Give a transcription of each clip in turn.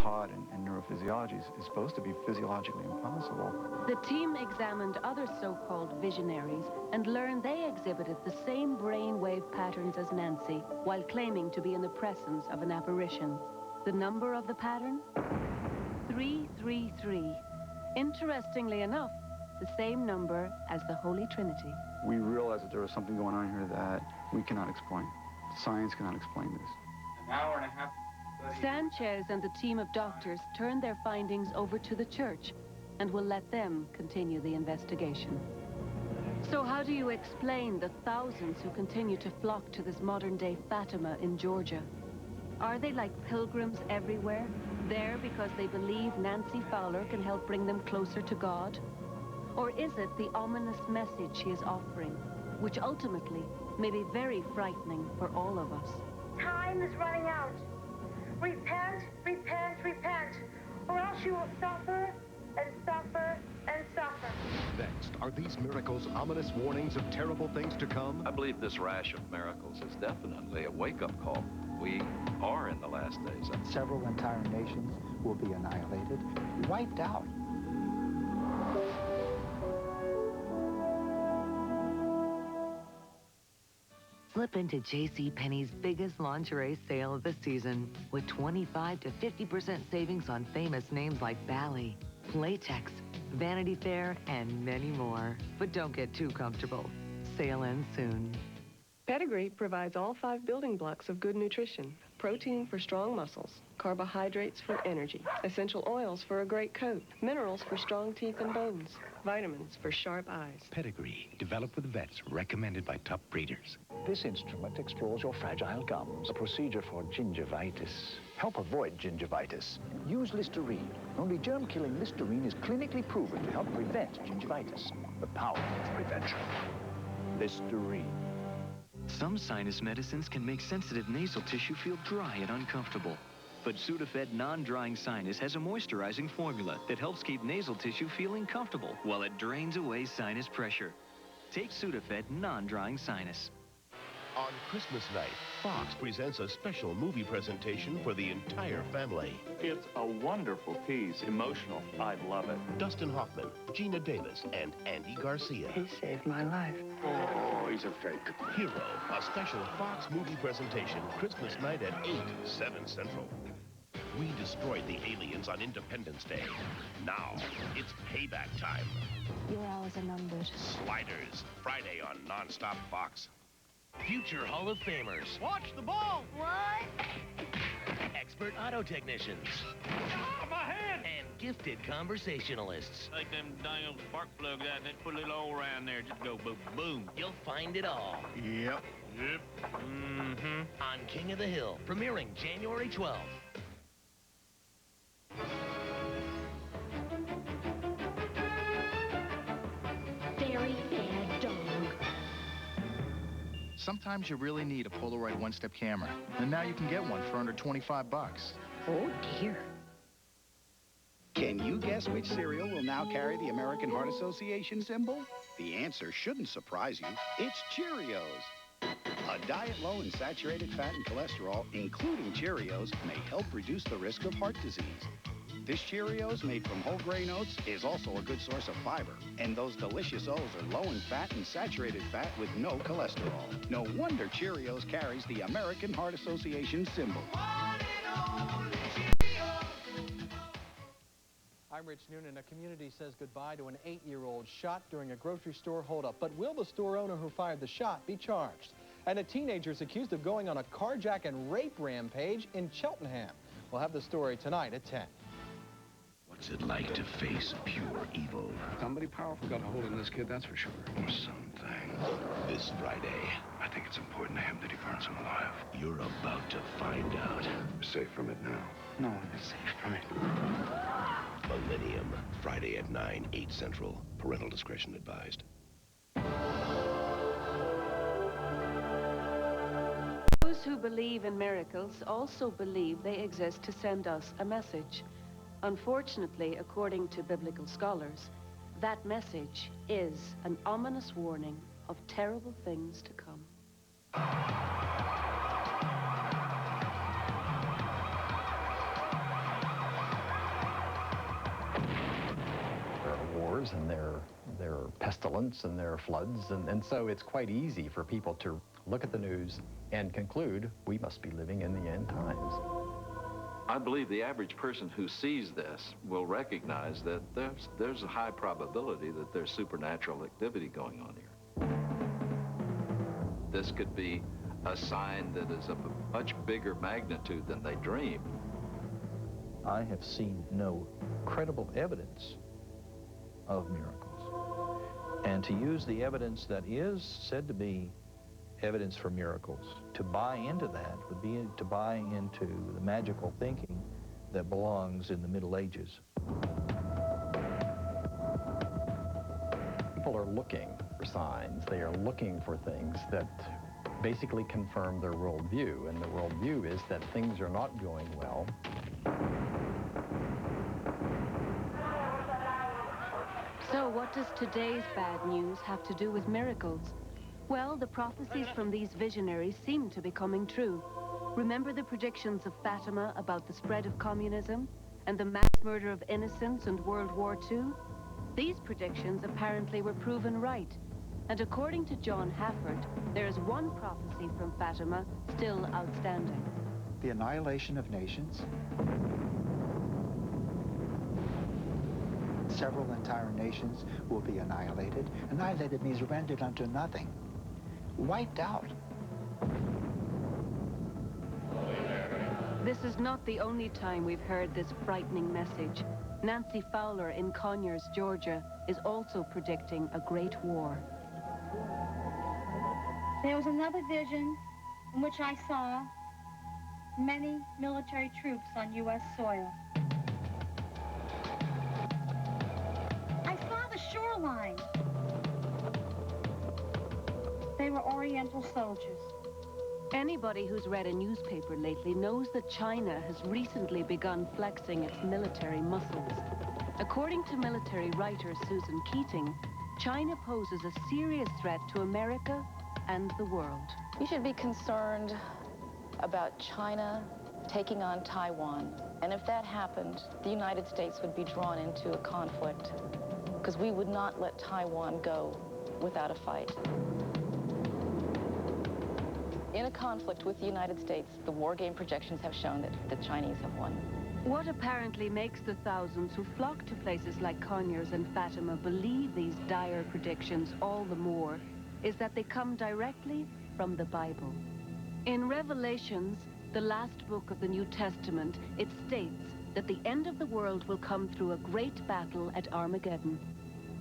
taught in neurophysiology is supposed to be physiologically impossible. The team examined other so-called visionaries and learned they exhibited the same brainwave patterns as Nancy while claiming to be in the presence of an apparition. The number of the pattern? 333. Interestingly enough, the same number as the Holy Trinity. We realized that there was something going on here that we cannot explain. Science cannot explain this. An hour and a half. Sanchez and the team of doctors turned their findings over to the church and will let them continue the investigation. So how do you explain the thousands who continue to flock to this modern-day Fatima in Georgia? Are they like pilgrims everywhere, there because they believe Nancy Fowler can help bring them closer to God? Or is it the ominous message she is offering, which ultimately may be very frightening for all of us? Time is running out. Repent, repent, repent, or else you will suffer and suffer and suffer. Next, are these miracles ominous warnings of terrible things to come? I believe this rash of miracles is definitely a wake-up call. We are in the last days. Several entire nations will be annihilated, wiped out. Slip into JCPenney's biggest lingerie sale of the season with 25 to 50% savings on famous names like Bally, Playtex, Vanity Fair, and many more. But don't get too comfortable. Sale ends soon. Pedigree provides all 5 building blocks of good nutrition. Protein for strong muscles, carbohydrates for energy, essential oils for a great coat, minerals for strong teeth and bones, vitamins for sharp eyes. Pedigree, developed with vets, recommended by top breeders. This instrument explores your fragile gums, a procedure for gingivitis. Help avoid gingivitis. Use Listerine. Only germ-killing Listerine is clinically proven to help prevent gingivitis. The power of prevention. Listerine. Some sinus medicines can make sensitive nasal tissue feel dry and uncomfortable. But Sudafed Non-Drying Sinus has a moisturizing formula that helps keep nasal tissue feeling comfortable while it drains away sinus pressure. Take Sudafed Non-Drying Sinus. On Christmas night, Fox presents a special movie presentation for the entire family. It's a wonderful piece, emotional. I love it. Dustin Hoffman, Gina Davis, and Andy Garcia. He saved my life. Oh, he's a fake. Hero, a special Fox movie presentation, Christmas night at 8, 7 Central. We destroyed the aliens on Independence Day. Now, it's payback time. Your hours are numbered. Sliders, Friday on Nonstop Fox. Future Hall of Famers. Watch the ball! What? Expert auto technicians. Ah, my hand! And gifted conversationalists. Like them dang old spark plugs out there, put a little oil around there, just go boom, boom. You'll find it all. Yep. Mm-hmm. On King of the Hill, premiering January 12th. Very bad dog. Sometimes you really need a Polaroid one-step camera, and now you can get one for under 25 bucks. Oh, dear. Can you guess which cereal will now carry the American Heart Association symbol? The answer shouldn't surprise you. It's Cheerios. A diet low in saturated fat and cholesterol, including Cheerios, may help reduce the risk of heart disease. This Cheerios, made from whole grain oats, is also a good source of fiber. And those delicious O's are low in fat and saturated fat with no cholesterol. No wonder Cheerios carries the American Heart Association symbol. I'm Rich Noonan. A community says goodbye to an 8-year-old shot during a grocery store holdup. But will the store owner who fired the shot be charged? And a teenager is accused of going on a carjack and rape rampage in Cheltenham. We'll have the story tonight at 10. What's it like to face pure evil? Somebody powerful got a hold of this kid, that's for sure. Or something. This Friday. I think it's important to him that he burns him alive. You're about to find out. We're safe from it now. No one is safe from it. Millennium, Friday at 9, 8 Central. Parental discretion advised. Those who believe in miracles also believe they exist to send us a message. Unfortunately, according to biblical scholars, that message is an ominous warning of terrible things to come. wars and their pestilence and their floods. And so it's quite easy for people to look at the news and conclude we must be living in the end times. I believe the average person who sees this will recognize that there's a high probability that there's supernatural activity going on here. This could be a sign that is of a much bigger magnitude than they dream. I have seen no credible evidence of miracles. And to use the evidence that is said to be evidence for miracles, to buy into that would be to buy into the magical thinking that belongs in the Middle Ages. People are looking for signs. They are looking for things that basically confirm their worldview. And the worldview is that things are not going well. So what does today's bad news have to do with miracles? Well, the prophecies from these visionaries seem to be coming true. Remember the predictions of Fatima about the spread of communism and the mass murder of innocents and World War II? These predictions apparently were proven right. And according to John Hafford, there is one prophecy from Fatima still outstanding. The annihilation of nations. Several entire nations will be annihilated. Annihilated means rendered unto nothing. Wiped out. This is not the only time we've heard this frightening message. Nancy Fowler in Conyers, Georgia, is also predicting a great war. There was another vision in which I saw many military troops on U.S. soil. I saw the shoreline. They were Oriental soldiers. Anybody who's read a newspaper lately knows that China has recently begun flexing its military muscles. According to military writer Susan Keating, China poses a serious threat to America and the world. You should be concerned about China taking on Taiwan. And if that happened, the United States would be drawn into a conflict because we would not let Taiwan go without a fight. In a conflict with the United States, the war game projections have shown that the Chinese have won. What apparently makes the thousands who flock to places like Conyers and Fatima believe these dire predictions all the more is that they come directly from the Bible. In Revelations, the last book of the New Testament, it states that the end of the world will come through a great battle at Armageddon.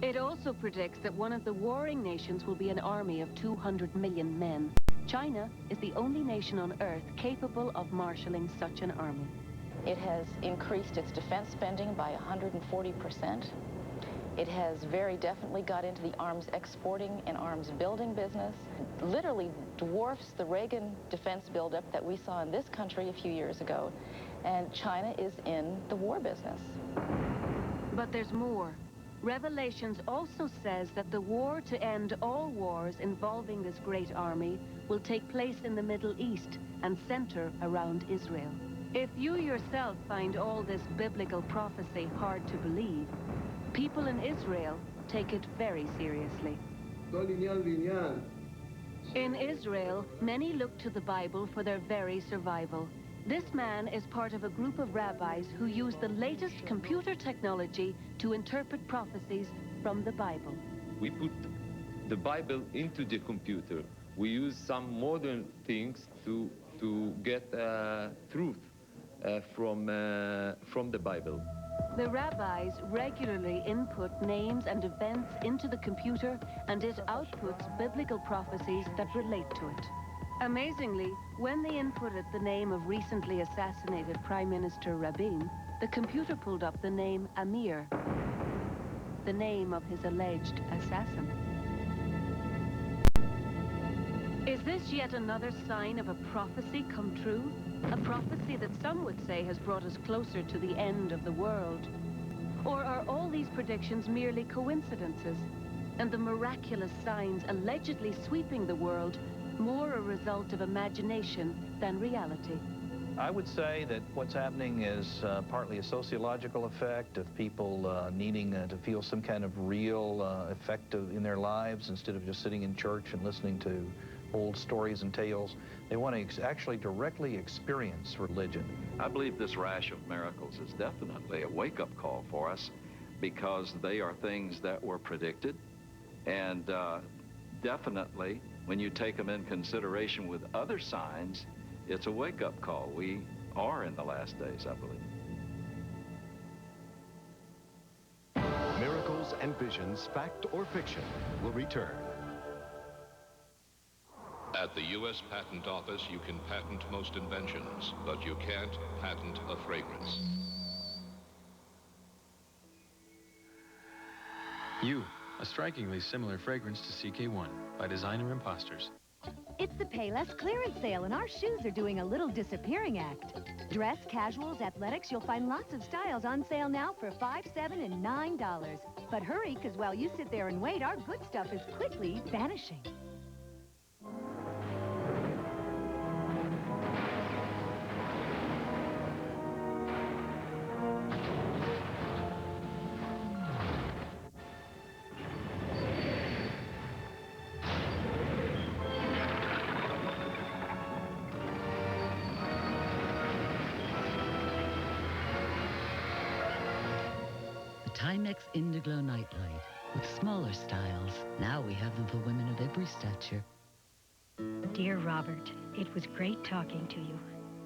It also predicts that one of the warring nations will be an army of 200 million men. China is the only nation on Earth capable of marshalling such an army. It has increased its defense spending by 140%. It has very definitely got into the arms exporting and arms building business. It literally dwarfs the Reagan defense buildup that we saw in this country a few years ago. And China is in the war business. But there's more. Revelations also says that the war to end all wars involving this great army will take place in the Middle East and center around Israel. If you yourself find all this biblical prophecy hard to believe, people in Israel take it very seriously. In Israel, many look to the Bible for their very survival. This man is part of a group of rabbis who use the latest computer technology to interpret prophecies from the Bible. We put the Bible into the computer. We use some modern things to get truth from the Bible. The rabbis regularly input names and events into the computer, and it outputs biblical prophecies that relate to it. Amazingly, when they inputted the name of recently assassinated Prime Minister Rabin, the computer pulled up the name Amir, the name of his alleged assassin. Is this yet another sign of a prophecy come true? A prophecy that some would say has brought us closer to the end of the world? Or are all these predictions merely coincidences, and the miraculous signs allegedly sweeping the world more a result of imagination than reality? I would say that what's happening is partly a sociological effect of people needing to feel some kind of real effect in their lives instead of just sitting in church and listening to old stories and tales. They want to actually directly experience religion. I believe this rash of miracles is definitely a wake-up call for us because they are things that were predicted, and definitely when you take them in consideration with other signs, it's a wake-up call. We are in the last days, I believe. Miracles and Visions, Fact or Fiction, will return. At the U.S. Patent Office, you can patent most inventions, but you can't patent a fragrance. You, a strikingly similar fragrance to CK1 by Designer Imposters. It's the Payless clearance sale, and our shoes are doing a little disappearing act. Dress, casuals, athletics, you'll find lots of styles on sale now for $5, $7, and $9. But hurry, because while you sit there and wait, our good stuff is quickly vanishing. Timex Indiglo Nightlight with smaller styles. Now we have them for women of every stature. Dear Robert, it was great talking to you.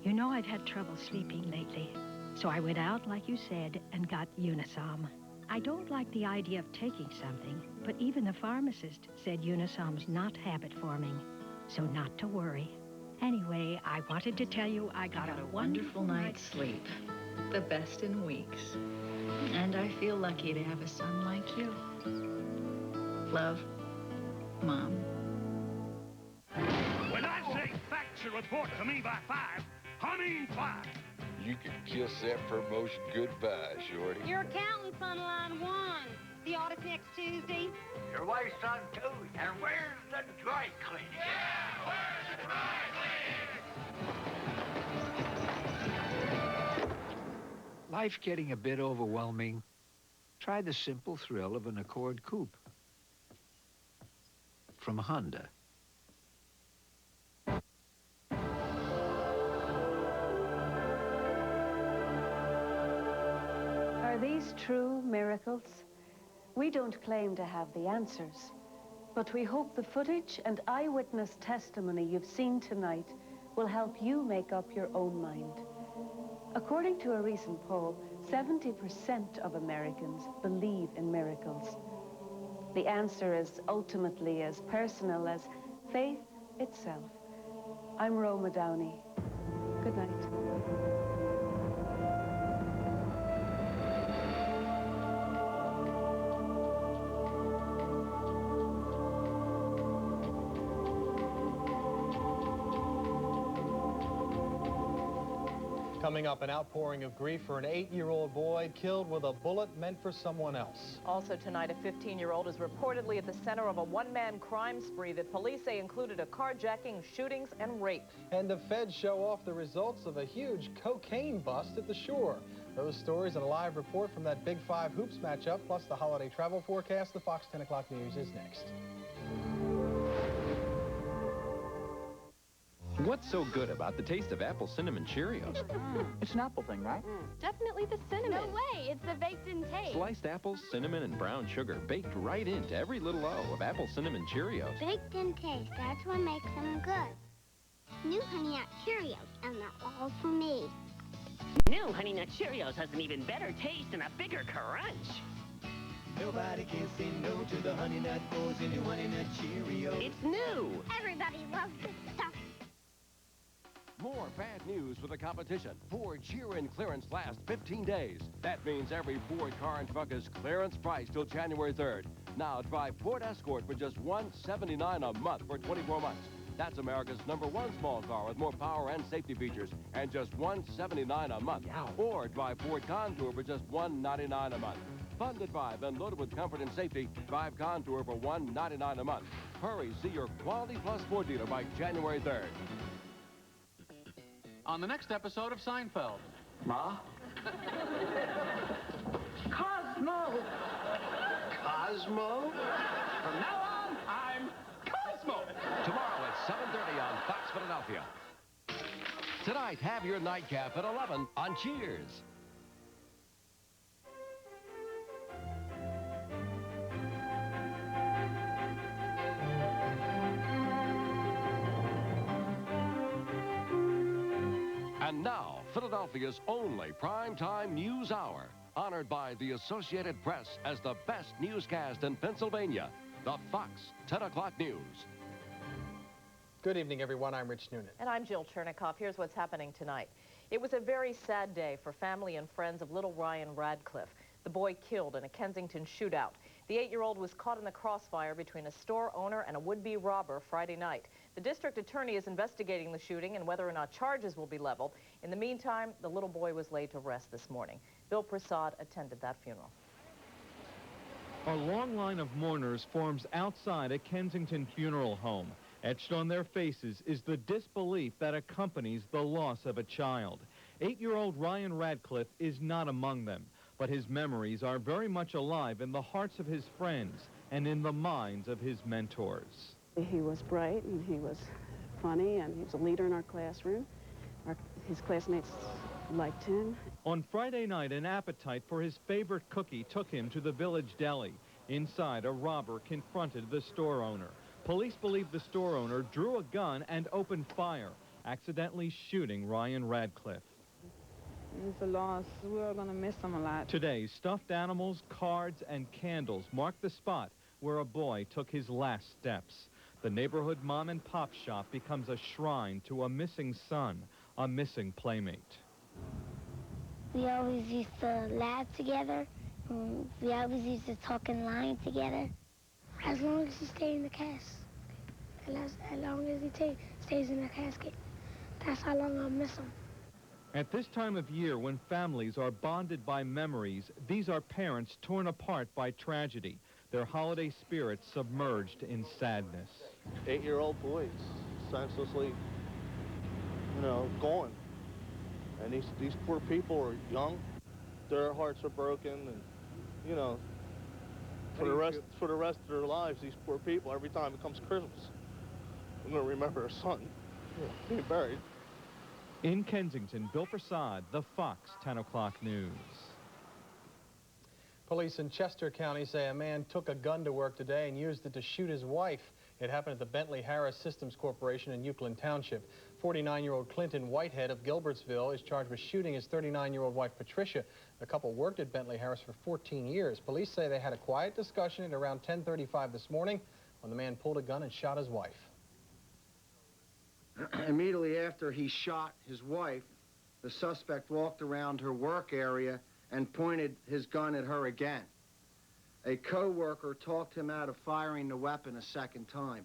You know I've had trouble sleeping lately, so I went out, like you said, and got Unisom. I don't like the idea of taking something, but even the pharmacist said Unisom's not habit-forming, so not to worry. Anyway, I wanted to tell you I got a wonderful night's sleep. The best in weeks. And I feel lucky to have a son like you. Love, Mom. When I say facts and report to me by 5, I mean 5. You can kiss that promotion goodbye, Shorty. Your accountant's on line 1. The audit's next Tuesday. Your wife's on 2. And where's the dry cleaning? Yeah, where's the dry Life getting a bit overwhelming? Try the simple thrill of an Accord Coupe from Honda. Are these true miracles? We don't claim to have the answers, but we hope the footage and eyewitness testimony you've seen tonight will help you make up your own mind. According to a recent poll, 70% of Americans believe in miracles. The answer is ultimately as personal as faith itself. I'm Roma Downey. Good night. Coming up, an outpouring of grief for an 8-year-old boy killed with a bullet meant for someone else. Also tonight, a 15-year-old is reportedly at the center of a one-man crime spree that police say included a carjacking, shootings, and rape. And the feds show off the results of a huge cocaine bust at the shore. Those stories and a live report from that Big 5 Hoops matchup, plus the holiday travel forecast. The Fox 10 o'clock news is next. What's so good about the taste of apple cinnamon Cheerios? It's an apple thing, right? Definitely the cinnamon. No way, it's the baked-in taste. Sliced apples, cinnamon, and brown sugar baked right into every little O of apple cinnamon Cheerios. Baked-in taste, that's what makes them good. New Honey Nut Cheerios, and they're all for me. New Honey Nut Cheerios has an even better taste and a bigger crunch. Nobody can say no to the Honey Nut goes into Honey Nut Cheerios. It's new. Everybody loves this stuff. More bad news for the competition. Ford's year-end clearance lasts 15 days. That means every Ford car and truck is clearance price till January 3rd. Now drive Ford Escort for just $179 a month for 24 months. That's America's #1 small car with more power and safety features, and just $179 a month. Or drive Ford Contour for just $199 a month. Funded by, then loaded with comfort and safety, drive Contour for $199 a month. Hurry, see your Quality Plus Ford dealer by January 3rd. on the next episode of Seinfeld. Ma? Cosmo! Cosmo? From now on, I'm Cosmo! Tomorrow at 7:30 on Fox Philadelphia. Tonight, have your nightcap at 11 on Cheers. And now, Philadelphia's only primetime news hour, honored by the Associated Press as the best newscast in Pennsylvania, the Fox 10 o'clock news. Good evening, everyone. I'm Rich Noonan. And I'm Jill Chernikoff. Here's what's happening tonight. It was a very sad day for family and friends of little Ryan Radcliffe, the boy killed in a Kensington shootout. The 8-year-old was caught in the crossfire between a store owner and a would-be robber Friday night. The district attorney is investigating the shooting and whether or not charges will be leveled. In the meantime, the little boy was laid to rest this morning. Bill Prasad attended that funeral. A long line of mourners forms outside a Kensington funeral home. Etched on their faces is the disbelief that accompanies the loss of a child. 8-year-old Ryan Radcliffe is not among them, but his memories are very much alive in the hearts of his friends and in the minds of his mentors. He was bright and he was funny and he was a leader in our classroom. His classmates liked him. On Friday night, an appetite for his favorite cookie took him to the village deli. Inside, a robber confronted the store owner. Police believe the store owner drew a gun and opened fire, accidentally shooting Ryan Radcliffe. It's a loss. We're going to miss him a lot. Today, stuffed animals, cards, and candles mark the spot where a boy took his last steps. The neighborhood mom-and-pop shop becomes a shrine to a missing son, a missing playmate. We always used to laugh together. We always used to talk in line together. As long as he stayed in the casket. As long as he stays in the casket. That's how long I'll miss him. At this time of year, when families are bonded by memories, these are parents torn apart by tragedy, their holiday spirits submerged in sadness. 8-year-old boys, senselessly, gone. And these poor people are young. Their hearts are broken, and, for the rest of their lives, these poor people, every time it comes Christmas, I'm going to remember a son being buried. In Kensington, Bill Prasad, the Fox 10 o'clock news. Police in Chester County say a man took a gun to work today and used it to shoot his wife. It happened at the Bentley Harris Systems Corporation in Euclid Township. 49-year-old Clinton Whitehead of Gilbertsville is charged with shooting his 39-year-old wife, Patricia. The couple worked at Bentley Harris for 14 years. Police say they had a quiet discussion at around 10:35 this morning when the man pulled a gun and shot his wife. Immediately after he shot his wife, the suspect walked around her work area and pointed his gun at her again. A co-worker talked him out of firing the weapon a second time.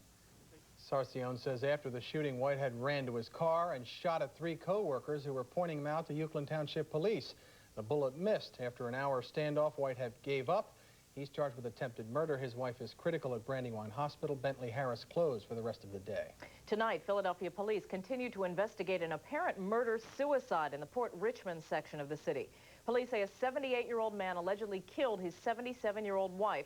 Sarcione says after the shooting, Whitehead ran to his car and shot at 3 co-workers who were pointing him out to Euclid Township Police. The bullet missed. After an hour standoff, Whitehead gave up. He's charged with attempted murder. His wife is critical at Brandywine Hospital. Bentley Harris closed for the rest of the day. Tonight, Philadelphia police continue to investigate an apparent murder-suicide in the Port Richmond section of the city. Police say a 78-year-old man allegedly killed his 77-year-old wife.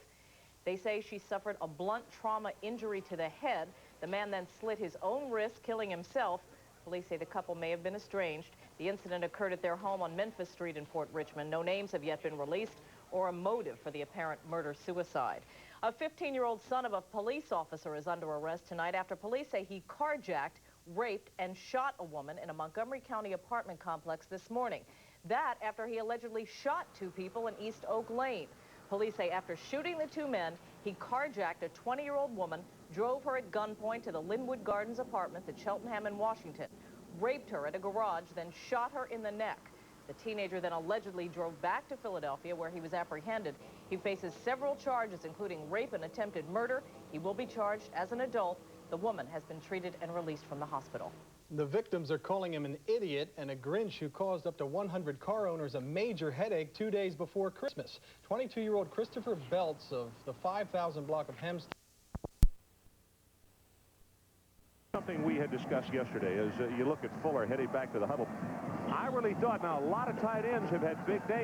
They say she suffered a blunt trauma injury to the head. The man then slit his own wrist, killing himself. Police say the couple may have been estranged. The incident occurred at their home on Memphis Street in Port Richmond. No names have yet been released or a motive for the apparent murder-suicide. A 15-year-old son of a police officer is under arrest tonight after police say he carjacked, raped, and shot a woman in a Montgomery County apartment complex this morning. That after he allegedly shot 2 people in East Oak Lane. Police say after shooting the 2 men, he carjacked a 20-year-old woman, drove her at gunpoint to the Linwood Gardens apartment at Cheltenham in Washington, raped her at a garage, then shot her in the neck. The teenager then allegedly drove back to Philadelphia where he was apprehended. He faces several charges, including rape and attempted murder. He will be charged as an adult. The woman has been treated and released from the hospital. The victims are calling him an idiot and a Grinch who caused up to 100 car owners a major headache 2 days before Christmas. 22-year-old Christopher Belts of the 5,000 block of Hempstead something we had discussed yesterday as you look at Fuller heading back to the huddle. I really thought, now, a lot of tight ends have had big days.